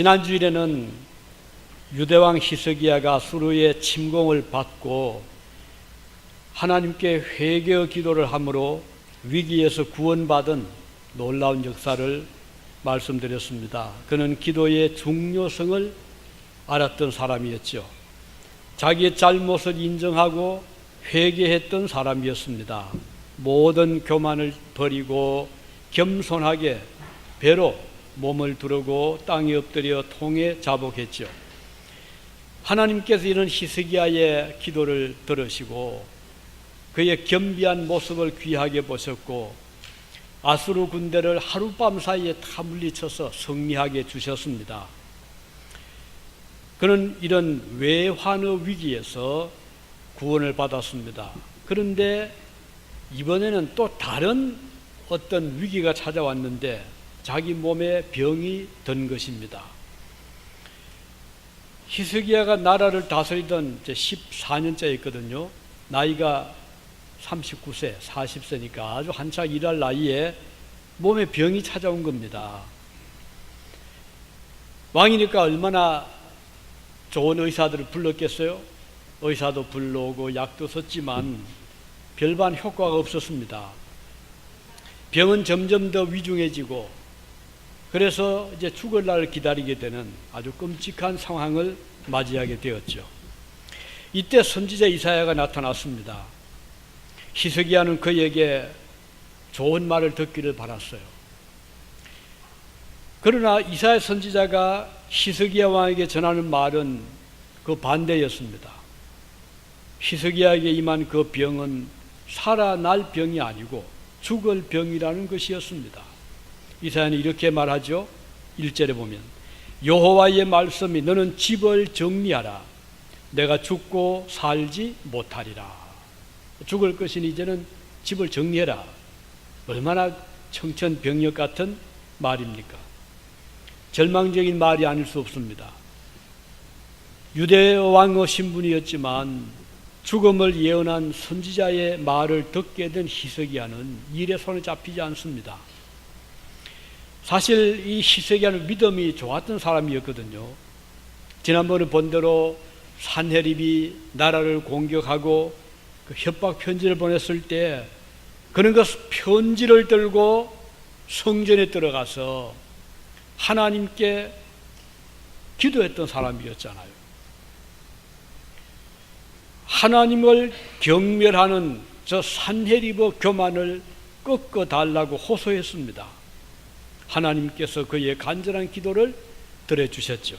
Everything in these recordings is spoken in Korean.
지난 주일에는 유대왕 히스기야가 수르의 침공을 받고 하나님께 회개의 기도를 함으로 위기에서 구원받은 놀라운 역사를 말씀드렸습니다. 그는 기도의 중요성을 알았던 사람이었죠. 자기의 잘못을 인정하고 회개했던 사람이었습니다. 모든 교만을 버리고 겸손하게 배로 몸을 두르고 땅에 엎드려 통에 자복했죠. 하나님께서 이런 히스기야의 기도를 들으시고 그의 겸비한 모습을 귀하게 보셨고 아수르 군대를 하룻밤 사이에 다 물리쳐서 승리하게 주셨습니다. 그는 이런 외환의 위기에서 구원을 받았습니다. 그런데 이번에는 또 다른 어떤 위기가 찾아왔는데 자기 몸에 병이 든 것입니다. 히스기야가 나라를 다스리던 14년째였거든요. 나이가 39세, 40세니까 아주 한창 일할 나이에 몸에 병이 찾아온 겁니다. 왕이니까 얼마나 좋은 의사들을 불렀겠어요? 의사도 불러오고 약도 썼지만 별반 효과가 없었습니다. 병은 점점 더 위중해지고 그래서 이제 죽을 날을 기다리게 되는 아주 끔찍한 상황을 맞이하게 되었죠. 이때 선지자 이사야가 나타났습니다. 히스기야는 그에게 좋은 말을 듣기를 바랐어요. 그러나 이사야 선지자가 히스기야 왕에게 전하는 말은 그 반대였습니다. 히스기야에게 임한 그 병은 살아날 병이 아니고 죽을 병이라는 것이었습니다. 이사야는 이렇게 말하죠. 1절에 보면 여호와의 말씀이 너는 집을 정리하라. 내가 죽고 살지 못하리라. 죽을 것이니 이제는 집을 정리해라. 얼마나 청천벽력 같은 말입니까? 절망적인 말이 아닐 수 없습니다. 유대 왕의 신분이었지만 죽음을 예언한 선지자의 말을 듣게 된 히스기야는 일에 손에 잡히지 않습니다. 사실 이 히스기야는 믿음이 좋았던 사람이었거든요. 지난번에 본 대로 산헤립이 나라를 공격하고 그 협박 편지를 보냈을 때 그는 그 편지를 들고 성전에 들어가서 하나님께 기도했던 사람이었잖아요. 하나님을 경멸하는 저 산헤립의 교만을 꺾어달라고 호소했습니다. 하나님께서 그의 간절한 기도를 들어주셨죠.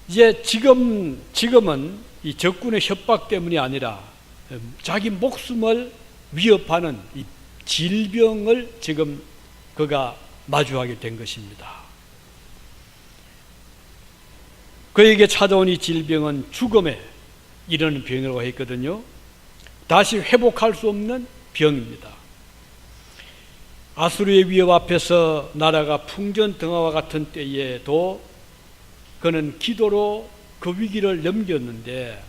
이제 지금은 이 적군의 협박 때문이 아니라 자기 목숨을 위협하는 이 질병을 지금 그가 마주하게 된 것입니다. 그에게 찾아온 이 질병은 죽음에 이르는 병이라고 했거든요. 다시 회복할 수 없는 병입니다. 아수르의 위협 앞에서 나라가 풍전등화와 같은 때에도 그는 기도로 그 위기를 넘겼는데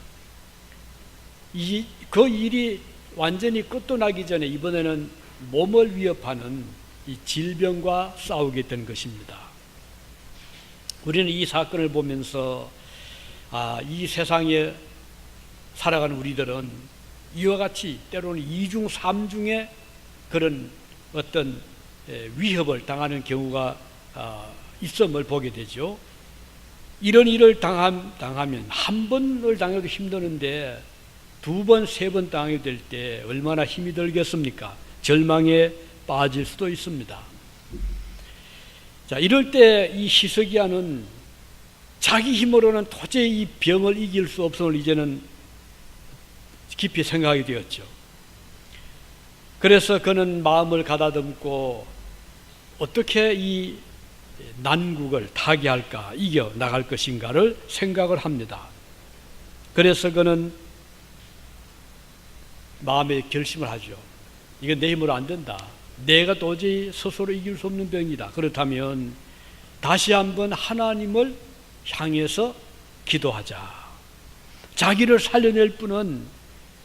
그 일이 완전히 끝도 나기 전에 이번에는 몸을 위협하는 이 질병과 싸우게 된 것입니다. 우리는 이 사건을 보면서 이 세상에 살아가는 우리들은 이와 같이 때로는 2중 3중의 그런 어떤 위협을 당하는 경우가 있음을 보게 되죠. 이런 일을 당하면 한 번을 당해도 힘드는데 2번, 3번 당하게 될 때 얼마나 힘이 들겠습니까? 절망에 빠질 수도 있습니다. 자, 이럴 때 이 히스기야는 자기 힘으로는 도저히 이 병을 이길 수 없음을 이제는 깊이 생각하게 되었죠. 그래서 그는 마음을 가다듬고 어떻게 이 난국을 타개할까, 이겨 나갈 것인가를 생각을 합니다. 그래서 그는 마음에 결심을 하죠. 이건 내 힘으로 안 된다. 내가 도저히 스스로 이길 수 없는 병이다. 그렇다면 다시 한번 하나님을 향해서 기도하자. 자기를 살려낼 분은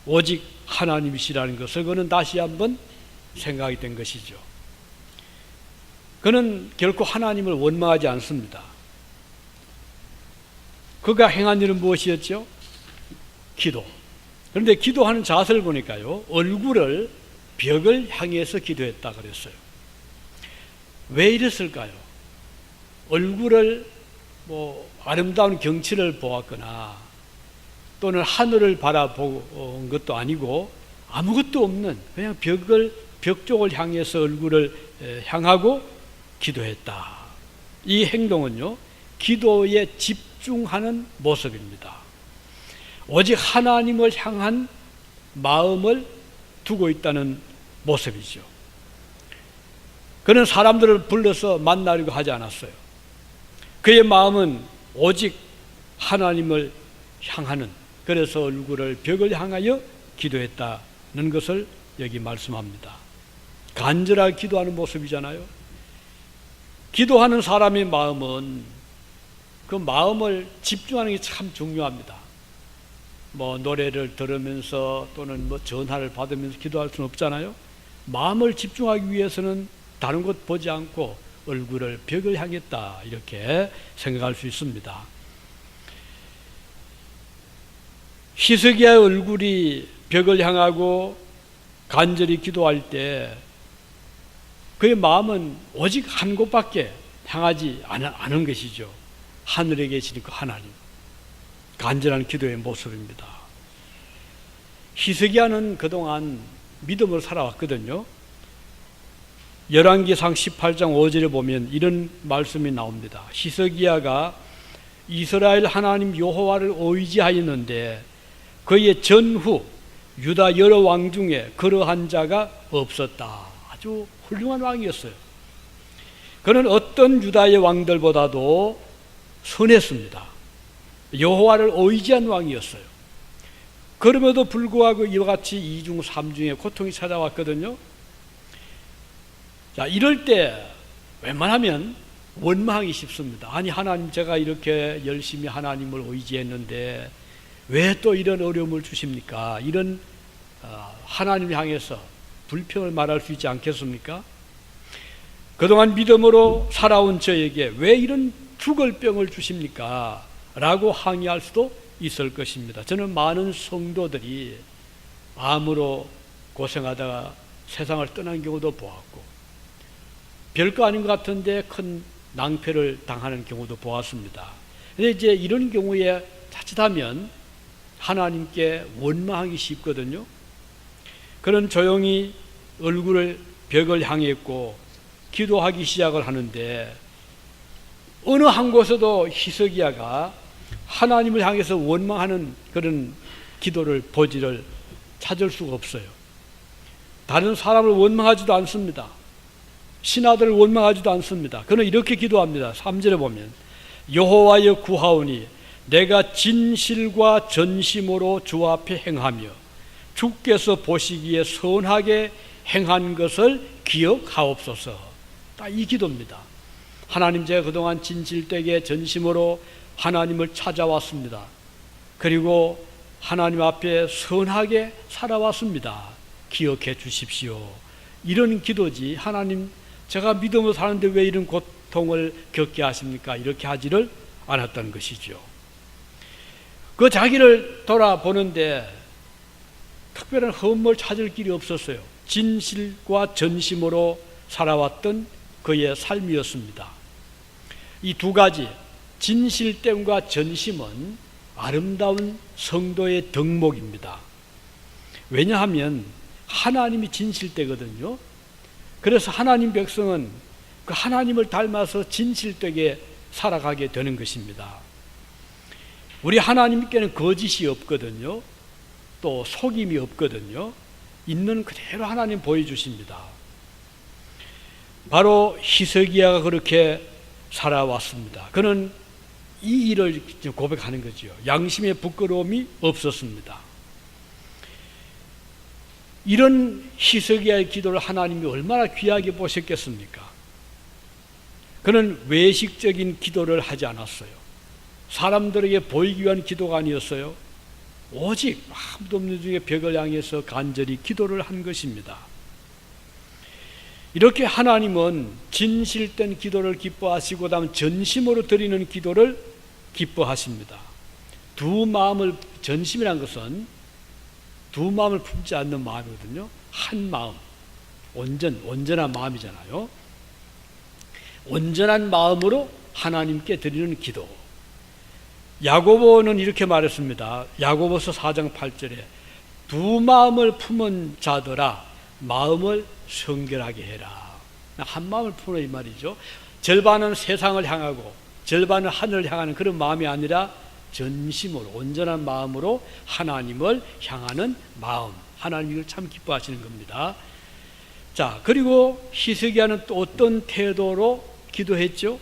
오직 하나님이시라는 것을 그는 다시 한번 생각이 된 것이죠. 그는 결코 하나님을 원망하지 않습니다. 그가 행한 일은 무엇이었죠? 기도. 그런데 기도하는 자세를 보니까요, 얼굴을 벽을 향해서 기도했다 그랬어요. 왜 이랬을까요? 얼굴을 아름다운 경치를 보았거나 또는 하늘을 바라본 것도 아니고 아무것도 없는 그냥 벽 쪽을 향해서 얼굴을 향하고 기도했다. 이 행동은요, 기도에 집중하는 모습입니다. 오직 하나님을 향한 마음을 두고 있다는 모습이죠. 그는 사람들을 불러서 만나려고 하지 않았어요. 그의 마음은 오직 하나님을 향하는, 그래서 얼굴을 벽을 향하여 기도했다는 것을 여기 말씀합니다. 간절하게 기도하는 모습이잖아요. 기도하는 사람의 마음은 그 마음을 집중하는 게 참 중요합니다. 노래를 들으면서 또는 전화를 받으면서 기도할 수는 없잖아요. 마음을 집중하기 위해서는 다른 곳 보지 않고 얼굴을 벽을 향했다, 이렇게 생각할 수 있습니다. 히스기야의 얼굴이 벽을 향하고 간절히 기도할 때 그의 마음은 오직 한 곳밖에 향하지 않은 것이죠. 하늘에 계시는 그 하나님. 간절한 기도의 모습입니다. 히스기야는 그동안 믿음으로 살아왔거든요. 열왕기상 18장 5절에 보면 이런 말씀이 나옵니다. 히스기야가 이스라엘 하나님 여호와를 의지하였는데 그의 전후 유다 여러 왕 중에 그러한 자가 없었다. 아주 훌륭한 왕이었어요. 그는 어떤 유다의 왕들보다도 선했습니다. 여호와를 의지한 왕이었어요. 그럼에도 불구하고 이와 같이 이중 삼중의 고통이 찾아왔거든요. 자, 이럴 때 웬만하면 원망하기 쉽습니다. 아니, 하나님, 제가 이렇게 열심히 하나님을 의지했는데 왜 또 이런 어려움을 주십니까? 이런 하나님을 향해서 불평을 말할 수 있지 않겠습니까? 그동안 믿음으로 살아온 저에게 왜 이런 죽을 병을 주십니까? 라고 항의할 수도 있을 것입니다. 저는 많은 성도들이 암으로 고생하다가 세상을 떠난 경우도 보았고, 별거 아닌 것 같은데 큰 낭패를 당하는 경우도 보았습니다. 그런데 이제 이런 경우에 자칫하면 하나님께 원망하기 쉽거든요. 그는 조용히 얼굴을 벽을 향했고 기도하기 시작을 하는데, 어느 한 곳에도 히스기야가 하나님을 향해서 원망하는 그런 기도를 보지를 찾을 수가 없어요. 다른 사람을 원망하지도 않습니다. 신하들을 원망하지도 않습니다. 그는 이렇게 기도합니다. 3절에 보면 여호와여 구하오니 내가 진실과 전심으로 주 앞에 행하며 주께서 보시기에 선하게 행한 것을 기억하옵소서. 딱 이 기도입니다. 하나님, 제가 그동안 진실되게 전심으로 하나님을 찾아왔습니다. 그리고 하나님 앞에 선하게 살아왔습니다. 기억해 주십시오. 이런 기도지, 하나님, 제가 믿음으로 사는데 왜 이런 고통을 겪게 하십니까? 이렇게 하지를 않았다는 것이죠. 그 자기를 돌아보는데 특별한 흠을 찾을 길이 없었어요. 진실과 전심으로 살아왔던 그의 삶이었습니다. 이 두 가지, 진실됨과 전심은 아름다운 성도의 덕목입니다. 왜냐하면 하나님이 진실되거든요. 그래서 하나님 백성은 그 하나님을 닮아서 진실되게 살아가게 되는 것입니다. 우리 하나님께는 거짓이 없거든요. 또 속임이 없거든요. 있는 그대로 하나님 보여주십니다. 바로 히스기야가 그렇게 살아왔습니다. 그는 이 일을 고백하는 거죠. 양심의 부끄러움이 없었습니다. 이런 히스기야의 기도를 하나님이 얼마나 귀하게 보셨겠습니까? 그는 외식적인 기도를 하지 않았어요. 사람들에게 보이기 위한 기도가 아니었어요. 오직 아무도 없는 중에 벽을 향해서 간절히 기도를 한 것입니다. 이렇게 하나님은 진실된 기도를 기뻐하시고 그다음 전심으로 드리는 기도를 기뻐하십니다. 두 마음을, 전심이란 것은 두 마음을 품지 않는 마음이거든요. 한 마음, 온전한 마음이잖아요. 온전한 마음으로 하나님께 드리는 기도. 야고보는 이렇게 말했습니다. 야고보서 4장 8절에 두 마음을 품은 자들아 마음을 성결하게 해라. 한 마음을 품으라 이 말이죠. 절반은 세상을 향하고 절반은 하늘을 향하는 그런 마음이 아니라 전심으로, 온전한 마음으로 하나님을 향하는 마음, 하나님을 참 기뻐하시는 겁니다. 자, 그리고 히스기야는 또 어떤 태도로 기도했죠?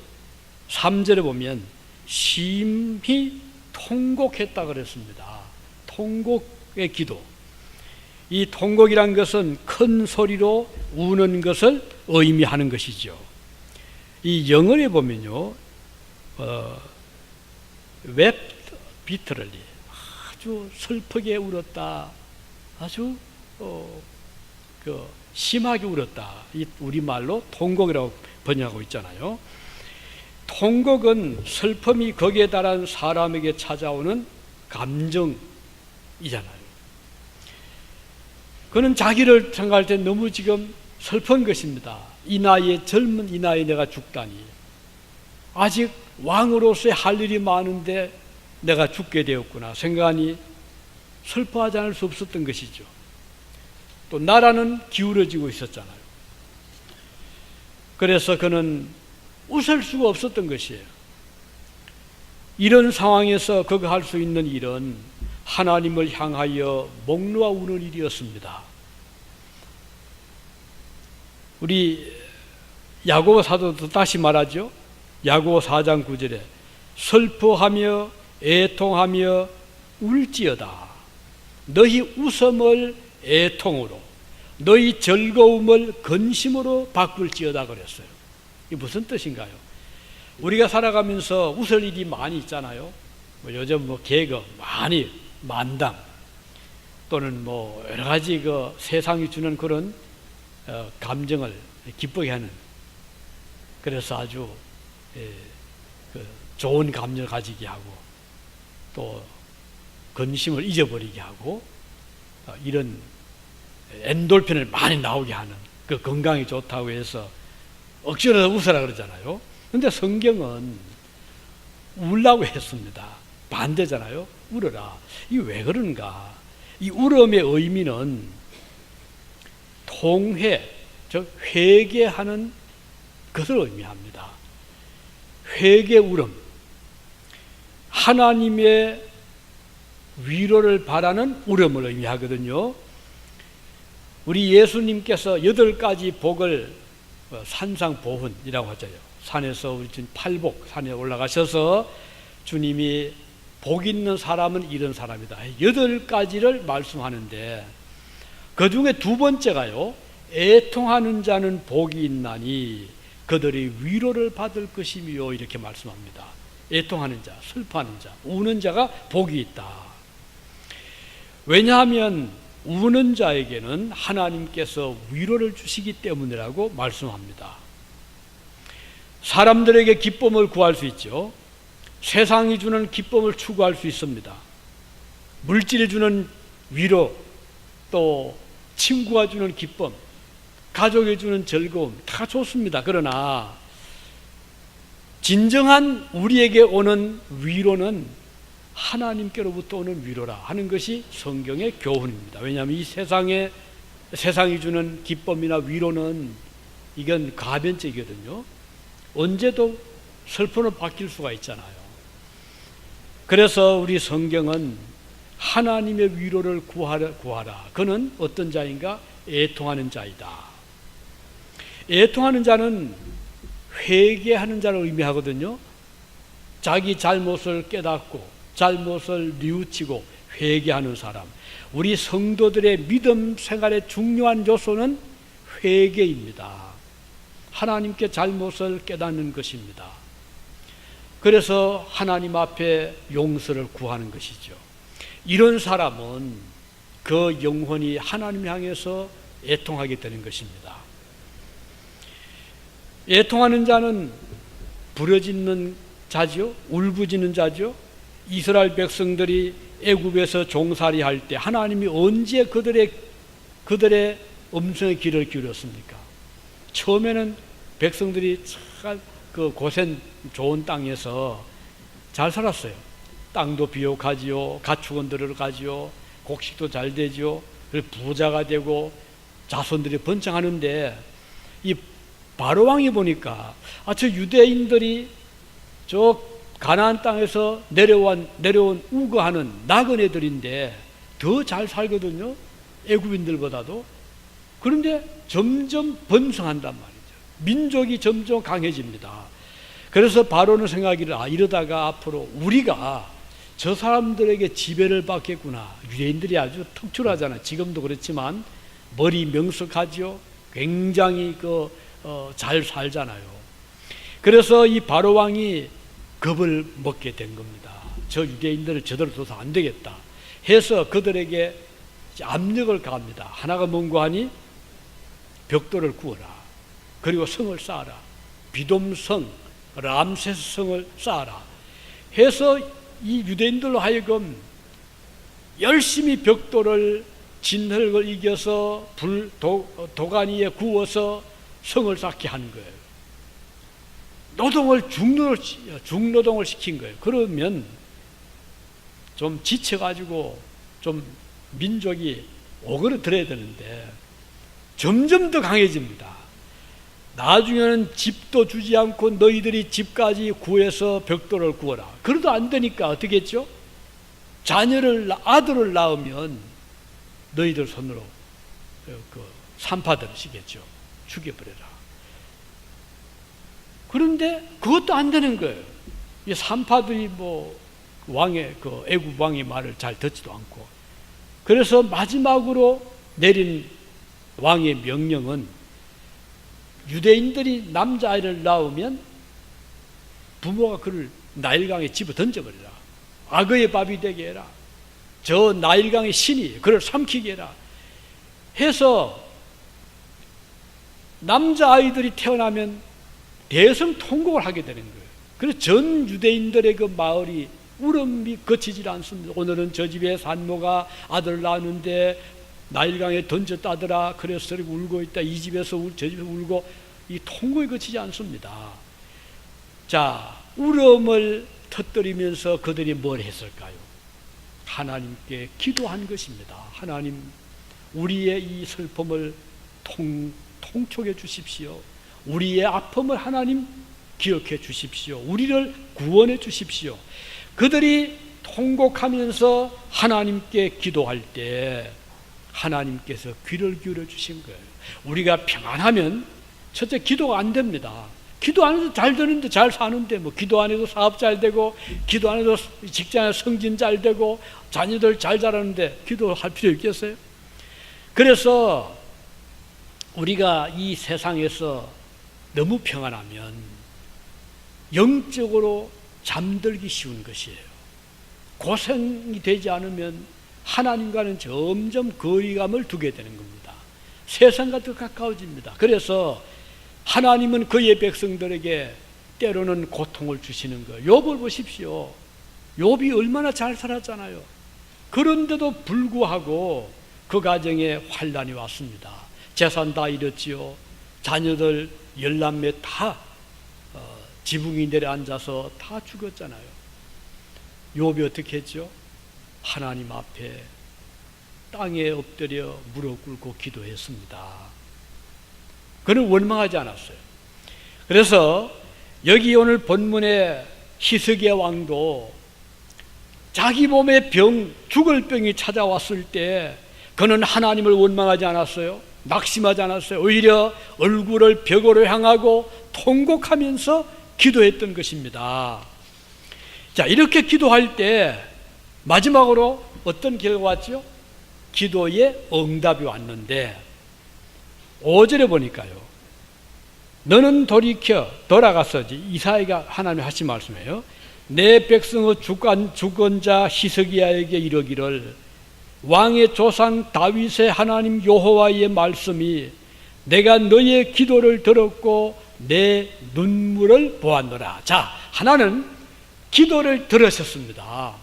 3절에 보면 심히 통곡했다 그랬습니다. 통곡의 기도. 이 통곡이란 것은 큰 소리로 우는 것을 의미하는 것이죠. 이 영어에 보면요, wept bitterly, 아주 슬프게 울었다, 아주 심하게 울었다. 이 우리말로 통곡이라고 번역하고 있잖아요. 통곡은 슬픔이 거기에 달한 사람에게 찾아오는 감정이잖아요. 그는 자기를 생각할 때 너무 지금 슬픈 것입니다. 이 나이에, 젊은 이 나이에 내가 죽다니, 아직 왕으로서의 할 일이 많은데 내가 죽게 되었구나 생각하니 슬퍼하지 않을 수 없었던 것이죠. 또 나라는 기울어지고 있었잖아요. 그래서 그는 웃을 수가 없었던 것이에요. 이런 상황에서 그가 할 수 있는 일은 하나님을 향하여 목 놓아 우는 일이었습니다. 우리 야고보 사도도 다시 말하죠. 야고보 4장 9절에 슬퍼하며 애통하며 울지어다. 너희 웃음을 애통으로, 너희 즐거움을 근심으로 바꿀지어다 그랬어요. 이게 무슨 뜻인가요? 우리가 살아가면서 웃을 일이 많이 있잖아요. 요즘 개그 많이, 만담 또는 여러 가지 세상이 주는 그런 감정을 기쁘게 하는, 그래서 아주 좋은 감정을 가지게 하고 또 근심을 잊어버리게 하고 이런 엔돌핀을 많이 나오게 하는, 그 건강에 좋다고 해서 억지로 웃으라 그러잖아요. 그런데 성경은 울라고 했습니다. 반대잖아요. 울어라. 이게 왜 그런가? 이 울음의 의미는 통회, 즉 회개하는 것을 의미합니다. 회개 울음, 하나님의 위로를 바라는 울음을 의미하거든요. 우리 예수님께서 8가지 복을 산상보훈이라고 하죠. 산에서 우리 팔복, 산에 올라가셔서 주님이 복 있는 사람은 이런 사람이다. 8가지를 말씀하는데 그 중에 두 번째가요, 애통하는 자는 복이 있나니 그들이 위로를 받을 것이며, 이렇게 말씀합니다. 애통하는 자, 슬퍼하는 자, 우는 자가 복이 있다. 왜냐하면 우는 자에게는 하나님께서 위로를 주시기 때문이라고 말씀합니다. 사람들에게 기쁨을 구할 수 있죠. 세상이 주는 기쁨을 추구할 수 있습니다. 물질이 주는 위로, 또 친구가 주는 기쁨, 가족이 주는 즐거움 다 좋습니다. 그러나 진정한 우리에게 오는 위로는 하나님께로부터 오는 위로라 하는 것이 성경의 교훈입니다. 왜냐하면 이 세상이 주는 기쁨이나 위로는 이건 가변적이거든요. 언제도 슬픔으로 바뀔 수가 있잖아요. 그래서 우리 성경은 하나님의 위로를 구하라. 그는 어떤 자인가? 애통하는 자이다. 애통하는 자는 회개하는 자를 의미하거든요. 자기 잘못을 깨닫고 잘못을 뉘우치고 회개하는 사람. 우리 성도들의 믿음 생활의 중요한 요소는 회개입니다. 하나님께 잘못을 깨닫는 것입니다. 그래서 하나님 앞에 용서를 구하는 것이죠. 이런 사람은 그 영혼이 하나님 향해서 애통하게 되는 것입니다. 애통하는 자는 부르짖는 자죠. 울부짖는 자죠. 이스라엘 백성들이 애굽에서 종살이할 때 하나님이 언제 그들의 음성의 귀를 기울였습니까? 처음에는 백성들이 참 그 고센 좋은 땅에서 잘 살았어요. 땅도 비옥하지요, 가축원들을 가지요, 곡식도 잘 되지요, 그리고 부자가 되고 자손들이 번창하는데, 이 바로 왕이 보니까 저 유대인들이 저 가나안 땅에서 내려온 우거하는 나그네들인데 더 잘 살거든요, 애굽인들보다도. 그런데 점점 번성한단 말이죠. 민족이 점점 강해집니다. 그래서 바로는 생각하기를, 이러다가 앞으로 우리가 저 사람들에게 지배를 받겠구나. 유대인들이 아주 특출하잖아요. 지금도 그렇지만 머리 명석하죠. 굉장히 잘 살잖아요. 그래서 이 바로 왕이 겁을 먹게 된 겁니다. 저 유대인들을 저대로 둬서 안 되겠다 해서 그들에게 압력을 가합니다. 하나가 뭔가 하니 벽돌을 구워라. 그리고 성을 쌓아라. 비돔성, 람세스 성을 쌓아라 해서 이 유대인들로 하여금 열심히 벽돌을 진흙을 이겨서 도간 위에 구워서 성을 쌓게 하는 거예요. 노동을 중노동을 시킨 거예요. 그러면 좀 지쳐가지고 좀 민족이 오그러들어야 되는데 점점 더 강해집니다. 나중에는 집도 주지 않고 너희들이 집까지 구해서 벽돌을 구워라. 그래도 안 되니까 어떻게 했죠? 아들을 낳으면 너희들 손으로 산파들을 시겠죠. 죽여버려라. 그런데 그것도 안 되는 거예요. 이 산파들이 애굽 왕의 말을 잘 듣지도 않고. 그래서 마지막으로 내린 왕의 명령은 유대인들이 남자아이를 낳으면 부모가 그를 나일강에 집어 던져버리라. 악어의 밥이 되게 해라. 저 나일강의 신이 그를 삼키게 해라 해서 남자아이들이 태어나면 대성통곡을 하게 되는 거예요. 그래서 전 유대인들의 그 마을이 울음이 그치질 않습니다. 오늘은 저 집에 산모가 아들을 낳았는데 나일강에 던졌다더라. 그래서 울고 있다. 이 집에서 저 집에서 울고, 이 통곡이 그치지 않습니다. 자, 울음을 터뜨리면서 그들이 뭘 했을까요? 하나님께 기도한 것입니다. 하나님, 우리의 이 슬픔을 통촉해 주십시오. 우리의 아픔을 하나님 기억해 주십시오. 우리를 구원해 주십시오. 그들이 통곡하면서 하나님께 기도할 때 하나님께서 귀를 기울여 주신 거예요. 우리가 평안하면 첫째 기도가 안 됩니다. 기도 안 해도 잘 되는데, 잘 사는데, 기도 안 해도 사업 잘 되고, 기도 안 해도 직장에 승진 잘 되고, 자녀들 잘 자라는데 기도할 필요 있겠어요? 그래서 우리가 이 세상에서 너무 평안하면 영적으로 잠들기 쉬운 것이에요. 고생이 되지 않으면 하나님과는 점점 거리감을 두게 되는 겁니다. 세상과 더 가까워집니다. 그래서 하나님은 그의 백성들에게 때로는 고통을 주시는 거예요. 욥을 보십시오. 욥이 얼마나 잘 살았잖아요. 그런데도 불구하고 그 가정에 환난이 왔습니다. 재산 다 잃었지요. 자녀들 10남매 다 지붕이 내려앉아서 다 죽었잖아요. 욥이 어떻게 했죠? 하나님 앞에 땅에 엎드려 무릎 꿇고 기도했습니다. 그는 원망하지 않았어요. 그래서 여기 오늘 본문의 히스기야 왕도 자기 몸에 죽을 병이 찾아왔을 때 그는 하나님을 원망하지 않았어요. 낙심하지 않았어요. 오히려 얼굴을 벽으로 향하고 통곡하면서 기도했던 것입니다. 자, 이렇게 기도할 때 마지막으로 어떤 결과가 왔죠? 기도의 응답이 왔는데 5절에 보니까요, 너는 돌아가서, 이사야가 하나님 하신 말씀이에요. 내 백성의 주권자 히스기야에게 이르기를, 왕의 조상 다윗의 하나님 여호와의 말씀이 내가 너의 기도를 들었고 내 눈물을 보았노라. 자, 하나는 기도를 들으셨습니다.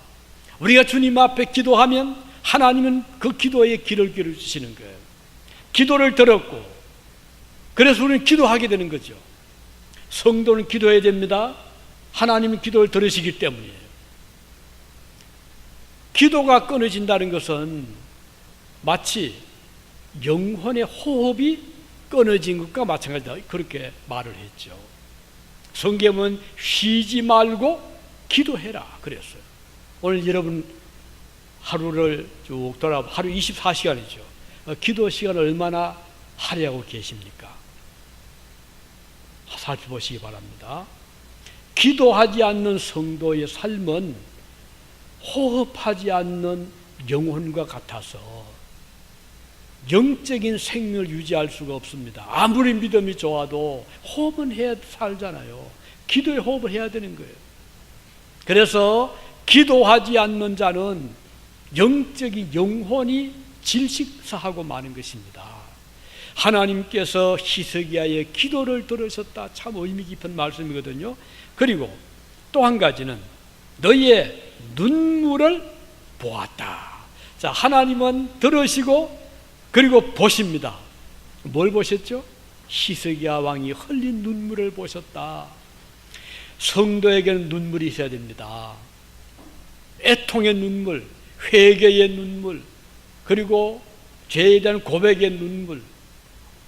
우리가 주님 앞에 기도하면 하나님은 그 기도에 귀를 기울여 주시는 거예요. 기도를 들었고, 그래서 우리는 기도하게 되는 거죠. 성도는 기도해야 됩니다. 하나님은 기도를 들으시기 때문이에요. 기도가 끊어진다는 것은 마치 영혼의 호흡이 끊어진 것과 마찬가지다, 그렇게 말을 했죠. 성경은 쉬지 말고 기도해라 그랬어요. 오늘 여러분 하루를 쭉 돌아, 하루 24시간이죠. 기도 시간을 얼마나 할애하고 계십니까? 살펴보시기 바랍니다. 기도하지 않는 성도의 삶은 호흡하지 않는 영혼과 같아서 영적인 생명을 유지할 수가 없습니다. 아무리 믿음이 좋아도 호흡은 해야 살잖아요. 기도에 호흡을 해야 되는 거예요. 그래서 기도하지 않는 자는 영적인 영혼이 질식사하고 마는 것입니다. 하나님께서 히스기야의 기도를 들으셨다. 참 의미 깊은 말씀이거든요. 그리고 또 한 가지는 너희의 눈물을 보았다. 자, 하나님은 들으시고 그리고 보십니다. 뭘 보셨죠? 히스기야 왕이 흘린 눈물을 보셨다. 성도에게는 눈물이 있어야 됩니다. 애통의 눈물, 회개의 눈물, 그리고 죄에 대한 고백의 눈물,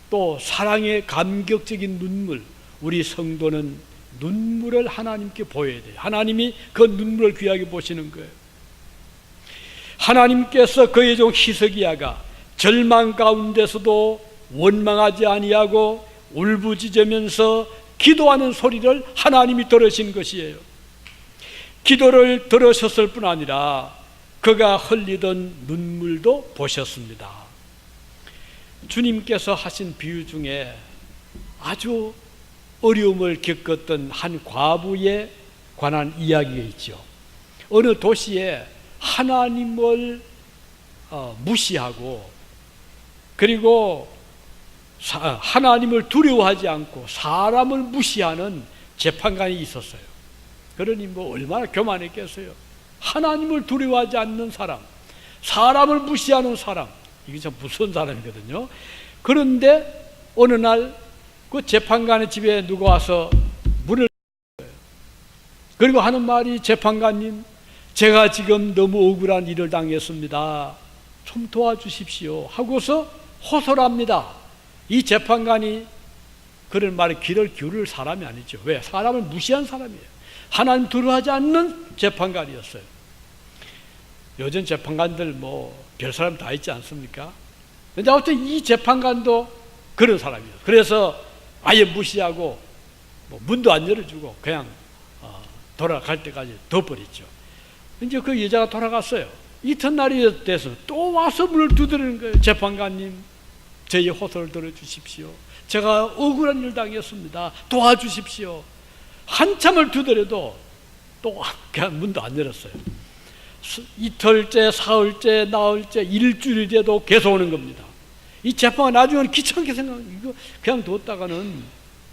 또 사랑의 감격적인 눈물. 우리 성도는 눈물을 하나님께 보여야 돼요. 하나님이 그 눈물을 귀하게 보시는 거예요. 하나님께서 그의 종 히스기야가 절망 가운데서도 원망하지 아니하고 울부짖으면서 기도하는 소리를 하나님이 들으신 것이에요. 기도를 들으셨을 뿐 아니라 그가 흘리던 눈물도 보셨습니다. 주님께서 하신 비유 중에 아주 어려움을 겪었던 한 과부에 관한 이야기가 있죠. 어느 도시에 하나님을 무시하고, 그리고 하나님을 두려워하지 않고 사람을 무시하는 재판관이 있었어요. 그러니 뭐 얼마나 교만했겠어요. 하나님을 두려워하지 않는 사람, 사람을 무시하는 사람, 이게 참 무서운 사람이거든요. 그런데 어느 날 그 재판관의 집에 누가 와서 문을 열어요. 그리고 하는 말이, 재판관님, 제가 지금 너무 억울한 일을 당했습니다. 좀 도와주십시오 하고서 호소합니다. 이 재판관이 그런 말에 귀를 기울일 사람이 아니죠. 왜? 사람을 무시한 사람이에요. 하나님 두려워하지 않는 재판관이었어요. 요즘 재판관들 뭐 별 사람 다 있지 않습니까? 근데 아무튼 이 재판관도 그런 사람이에요. 그래서 아예 무시하고 뭐 문도 안 열어주고 그냥 돌아갈 때까지 둬버렸죠. 이제 그 여자가 돌아갔어요. 이튿날이 돼서 또 와서 문을 두드리는 거예요. 재판관님, 저희 호소를 들어주십시오. 제가 억울한 일 당했습니다. 도와주십시오. 한참을 두드려도 또 그냥 문도 안 열었어요. 이틀째, 사흘째, 나흘째, 일주일이 돼도 계속 오는 겁니다. 이 재판관 나중에는 귀찮게 생각해요. 이거 그냥 뒀다가는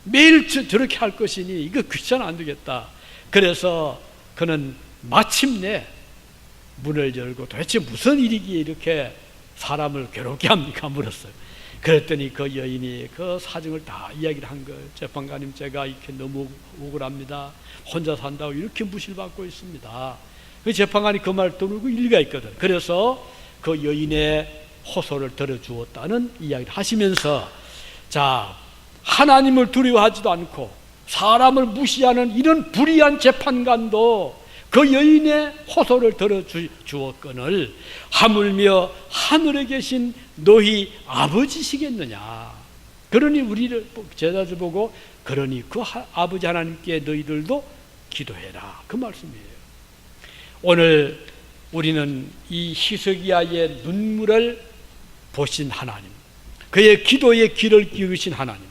매일 저렇게 할 것이니 이거 귀찮아 안 되겠다. 그래서 그는 마침내 문을 열고 도대체 무슨 일이기에 이렇게 사람을 괴롭게 합니까? 물었어요. 그랬더니 그 여인이 그 사정을 다 이야기를 한 거예요. 재판관님, 제가 이렇게 너무 억울합니다. 혼자 산다고 이렇게 무시받고 있습니다. 그 재판관이 그 말 들고 일리가 있거든. 그래서 그 여인의 호소를 들어주었다는 이야기를 하시면서, 자, 하나님을 두려워하지도 않고 사람을 무시하는 이런 불의한 재판관도 그 여인의 호소를 들어주었거늘 하물며 하늘에 계신 너희 아버지시겠느냐. 그러니 우리를 제자들 보고, 그러니 그 아버지 하나님께 너희들도 기도해라, 그 말씀이에요. 오늘 우리는 이 히스기야의 눈물을 보신 하나님, 그의 기도에 귀를 기울이신 하나님,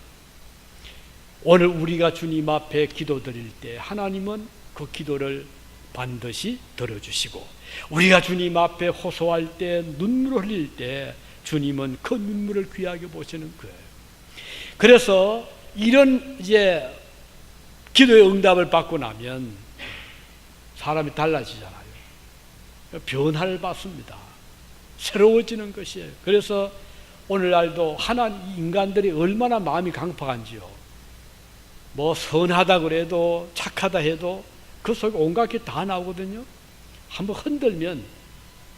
오늘 우리가 주님 앞에 기도드릴 때 하나님은 그 기도를 반드시 들어주시고, 우리가 주님 앞에 호소할 때, 눈물을 흘릴 때 주님은 그 눈물을 귀하게 보시는 거예요. 그래서 이런 이제 기도의 응답을 받고 나면 사람이 달라지잖아요. 변화를 받습니다. 새로워지는 것이에요. 그래서 오늘날도 인간들이 얼마나 마음이 강팍한지요. 뭐 선하다 그래도 착하다 해도 그 속에 온갖 게 다 나오거든요. 한번 흔들면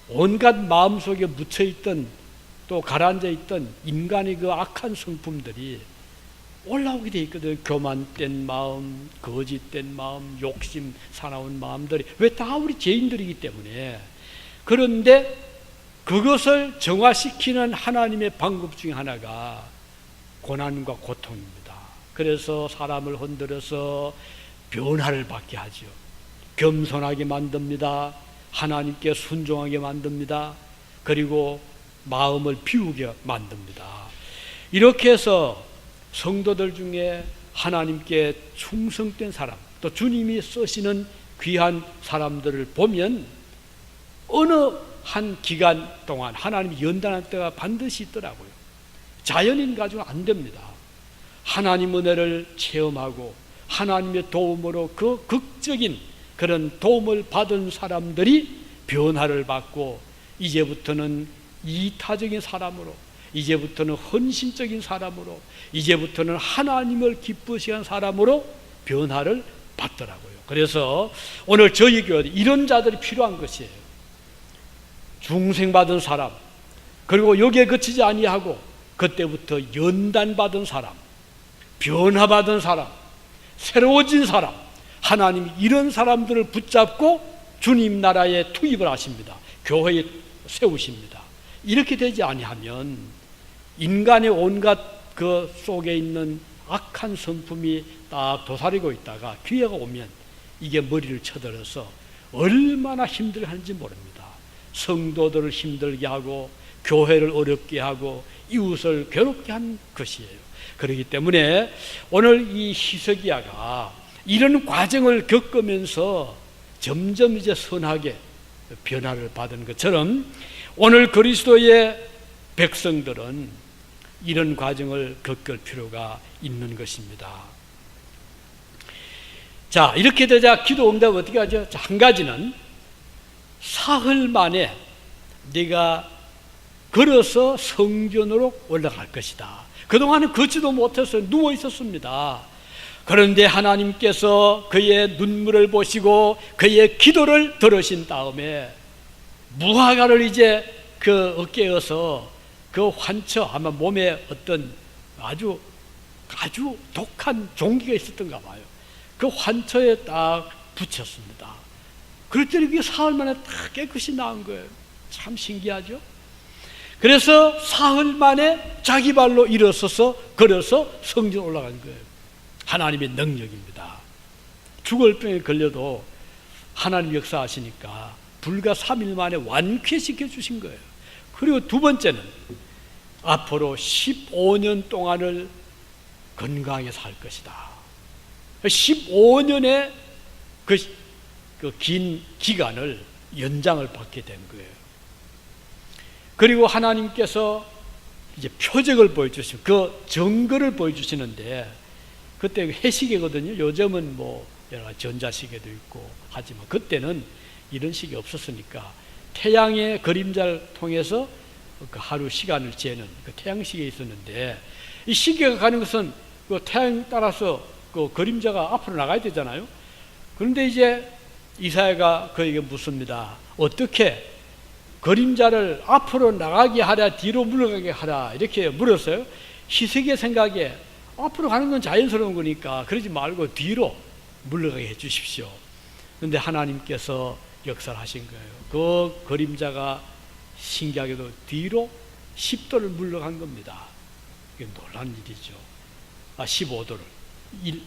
온갖 마음속에 묻혀있던 또 가라앉아있던 인간의 그 악한 성품들이 올라오게 돼 있거든요. 교만된 마음, 거짓된 마음, 욕심, 사나운 마음들이. 왜? 다 우리 죄인들이기 때문에. 그런데 그것을 정화시키는 하나님의 방법 중에 하나가 고난과 고통입니다. 그래서 사람을 흔들어서 변화를 받게 하죠. 겸손하게 만듭니다. 하나님께 순종하게 만듭니다. 그리고 마음을 비우게 만듭니다. 이렇게 해서 성도들 중에 하나님께 충성된 사람, 또 주님이 쓰시는 귀한 사람들을 보면 어느 한 기간 동안 하나님이 연단할 때가 반드시 있더라고요. 자연인 가지고는 안 됩니다. 하나님 은혜를 체험하고 하나님의 도움으로 그 극적인 그런 도움을 받은 사람들이 변화를 받고 이제부터는 이타적인 사람으로, 이제부터는 헌신적인 사람으로, 이제부터는 하나님을 기쁘시게 한 사람으로 변화를 받더라고요. 그래서 오늘 저희 교회 이런 자들이 필요한 것이에요. 중생받은 사람, 그리고 여기에 그치지 아니하고 그때부터 연단받은 사람, 변화받은 사람, 새로워진 사람, 하나님이 이런 사람들을 붙잡고 주님 나라에 투입을 하십니다. 교회에 세우십니다. 이렇게 되지 아니하면 인간의 온갖 그 속에 있는 악한 성품이 딱 도사리고 있다가 기회가 오면 이게 머리를 쳐들어서 얼마나 힘들어하는지 모릅니다. 성도들을 힘들게 하고 교회를 어렵게 하고 이웃을 괴롭게 한 것이에요. 그렇기 때문에 오늘 이 히스기야가 이런 과정을 겪으면서 점점 이제 선하게 변화를 받은 것처럼 오늘 그리스도의 백성들은 이런 과정을 겪을 필요가 있는 것입니다. 자, 이렇게 되자 기도 응답 어떻게 하죠? 자, 한 가지는 사흘 만에 네가 걸어서 성전으로 올라갈 것이다. 그동안은 걷지도 못해서 누워 있었습니다. 그런데 하나님께서 그의 눈물을 보시고 그의 기도를 들으신 다음에 무화과를 이제 그 어깨에서 그 환처, 아마 몸에 어떤 아주 독한 종기가 있었던가 봐요. 그 환처에 딱 붙였습니다. 그랬더니 그게 사흘 만에 다 깨끗이 나은 거예요. 참 신기하죠? 그래서 사흘 만에 자기 발로 일어서서 걸어서 성전 올라간 거예요. 하나님의 능력입니다. 죽을 병에 걸려도 하나님 역사하시니까 불과 3일 만에 완쾌시켜 주신 거예요. 그리고 두 번째는 앞으로 15년 동안을 건강하게 살 것이다. 15년의 그 긴 기간을 연장을 받게 된 거예요. 그리고 하나님께서 이제 표적을 보여주시고 그 증거를 보여주시는데 그때 해시계거든요. 요즘은 뭐 여러 가지 전자시계도 있고 하지만 그때는 이런 시계 없었으니까 태양의 그림자를 통해서 그 하루 시간을 재는 그 태양시계가 있었는데 이 시계가 가는 것은 그 태양 따라서 그 그림자가 앞으로 나가야 되잖아요. 그런데 이제 이사야가 그에게 묻습니다. 어떻게 그림자를 앞으로 나가게 하랴 뒤로 물러가게 하랴 이렇게 물었어요. 히스기야 생각에 앞으로 가는 건 자연스러운 거니까 그러지 말고 뒤로 물러가게 해 주십시오. 그런데 하나님께서 역사를 하신 거예요. 그 그림자가 신기하게도 뒤로 10도를 물러간 겁니다. 이게 놀란 일이죠. 15도를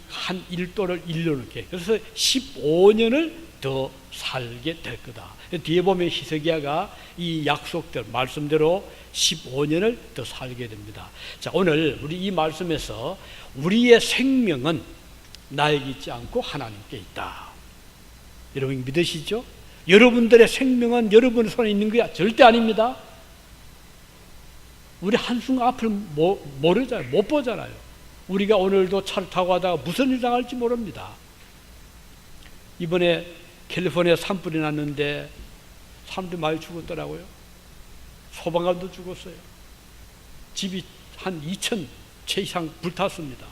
한 1도를 일러놓게. 그래서 15년을 더 살게 될 거다. 뒤에 보면 히스기야가 이 약속대로 말씀대로 15년을 더 살게 됩니다. 자, 오늘 우리 이 말씀에서 우리의 생명은 나에게 있지 않고 하나님께 있다. 여러분 믿으시죠? 여러분들의 생명은 여러분의 손에 있는 거야? 절대 아닙니다. 우리 한순간 앞을 모르잖아요. 못 보잖아요. 우리가 오늘도 차를 타고 가다가 무슨 일 당할지 모릅니다. 이번에 캘리포니아 산불이 났는데 사람들이 많이 죽었더라고요. 소방관도 죽었어요. 집이 한 2,000 채 이상 불탔습니다.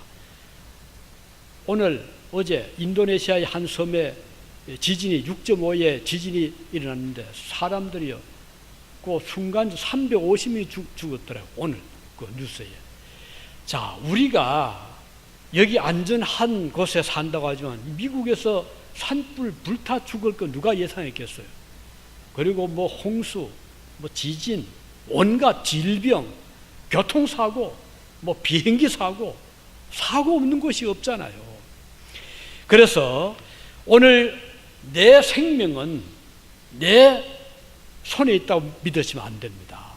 어제 인도네시아의 한 섬에 지진이 6.5의 지진이 일어났는데 사람들이요, 그 순간 350명이 죽었더라고요. 오늘 그 뉴스에. 자, 우리가 여기 안전한 곳에 산다고 하지만 미국에서 산불 불타 죽을 거 누가 예상했겠어요? 그리고 뭐 홍수, 뭐 지진, 온갖 질병, 교통사고, 뭐 비행기 사고 없는 곳이 없잖아요. 그래서 오늘 내 생명은 내 손에 있다고 믿으시면 안 됩니다.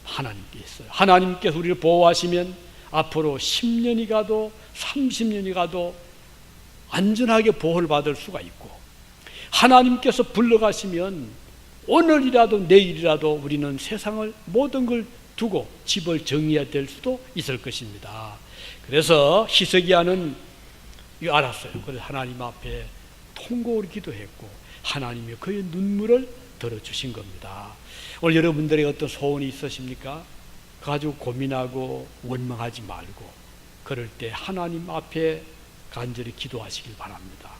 하나님께 있어요. 하나님께서 우리를 보호하시면 앞으로 10년이 가도 30년이 가도 안전하게 보호를 받을 수가 있고, 하나님께서 불러가시면 오늘이라도 내일이라도 우리는 세상을 모든 걸 두고 집을 정해야 될 수도 있을 것입니다. 그래서 히스기야는 이거 알았어요. 그래서 하나님 앞에 통곡을 기도했고 하나님이 그의 눈물을 들어주신 겁니다. 오늘 여러분들의 어떤 소원이 있으십니까? 그거 가지고 고민하고 원망하지 말고 그럴 때 하나님 앞에 간절히 기도하시길 바랍니다.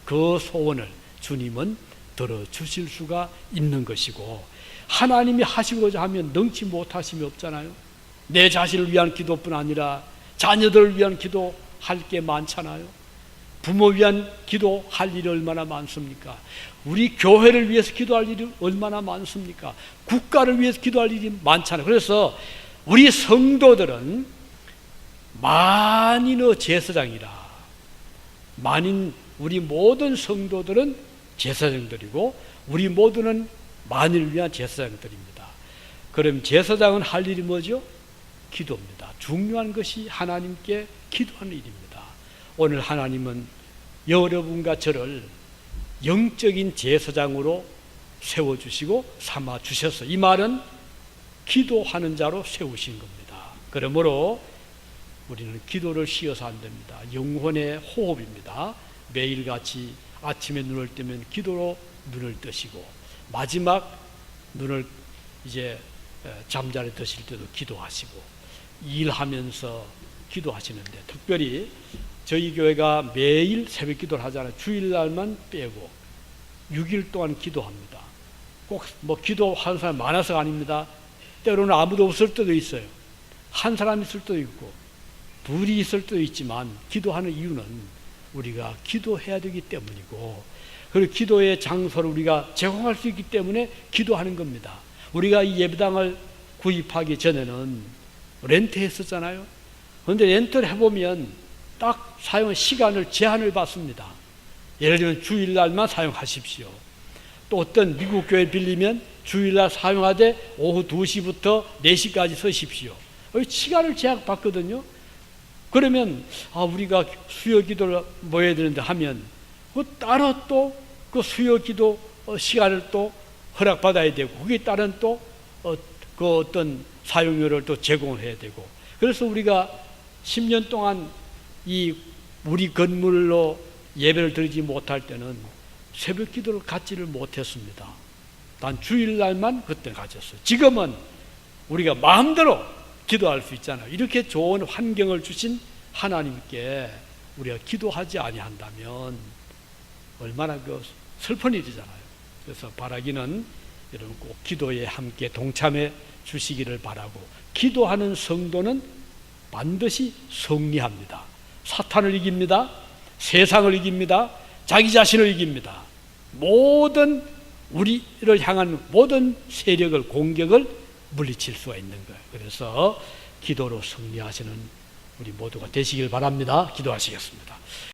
그 소원을 주님은 들어주실 수가 있는 것이고, 하나님이 하시고자 하면 능치 못하심이 없잖아요. 내 자신을 위한 기도뿐 아니라 자녀들을 위한 기도할 게 많잖아요. 부모 위한 기도할 일이 얼마나 많습니까? 우리 교회를 위해서 기도할 일이 얼마나 많습니까? 국가를 위해서 기도할 일이 많잖아요. 그래서 우리 성도들은 만인의 제사장이라. 우리 모든 성도들은 제사장들이고 우리 모두는 만인을 위한 제사장들입니다. 그럼 제사장은 할 일이 뭐죠? 기도입니다. 중요한 것이 하나님께 기도하는 일입니다. 오늘 하나님은 여러분과 저를 영적인 제사장으로 세워주시고 삼아주셔서, 이 말은 기도하는 자로 세우신 겁니다. 그러므로 우리는 기도를 쉬어서 안 됩니다. 영혼의 호흡입니다. 매일같이 아침에 눈을 뜨면 기도로 눈을 뜨시고 마지막 눈을 이제 잠자리 드실 때도 기도하시고 일하면서 기도하시는데, 특별히 저희 교회가 매일 새벽 기도를 하잖아요. 주일날만 빼고 6일 동안 기도합니다. 꼭 뭐 기도하는 사람 많아서가 아닙니다. 때로는 아무도 없을 때도 있어요. 한 사람 있을 때도 있고 둘이 있을 때도 있지만 기도하는 이유는 우리가 기도해야 되기 때문이고, 그리고 기도의 장소를 우리가 제공할 수 있기 때문에 기도하는 겁니다. 우리가 이 예배당을 구입하기 전에는 렌트했었잖아요. 그런데 렌트를 해보면 딱 사용 시간을 제한을 받습니다. 예를 들면 주일날만 사용하십시오. 또 어떤 미국 교회 빌리면 주일날 사용하되 오후 2시부터 4시까지 서십시오. 시간을 제약받거든요. 그러면 우리가 수요 기도를 모여야 되는데 하면 그 따로 또 그 수요 기도 시간을 또 허락받아야 되고 거기에 따른 또 그 어떤 사용료를 또 제공을 해야 되고, 그래서 우리가 10년 동안 이 우리 건물로 예배를 드리지 못할 때는 새벽 기도를 갖지를 못했습니다. 단 주일날만 그때 가졌어요. 지금은 우리가 마음대로 기도할 수 있잖아요. 이렇게 좋은 환경을 주신 하나님께 우리가 기도하지 아니한다면 얼마나 그 슬픈 일이잖아요. 그래서 바라기는 여러분 꼭 기도에 함께 동참해 주시기를 바라고, 기도하는 성도는 반드시 승리합니다. 사탄을 이깁니다. 세상을 이깁니다. 자기 자신을 이깁니다. 모든 우리를 향한 모든 세력을, 공격을 물리칠 수가 있는 거예요. 그래서 기도로 승리하시는 우리 모두가 되시길 바랍니다. 기도하시겠습니다.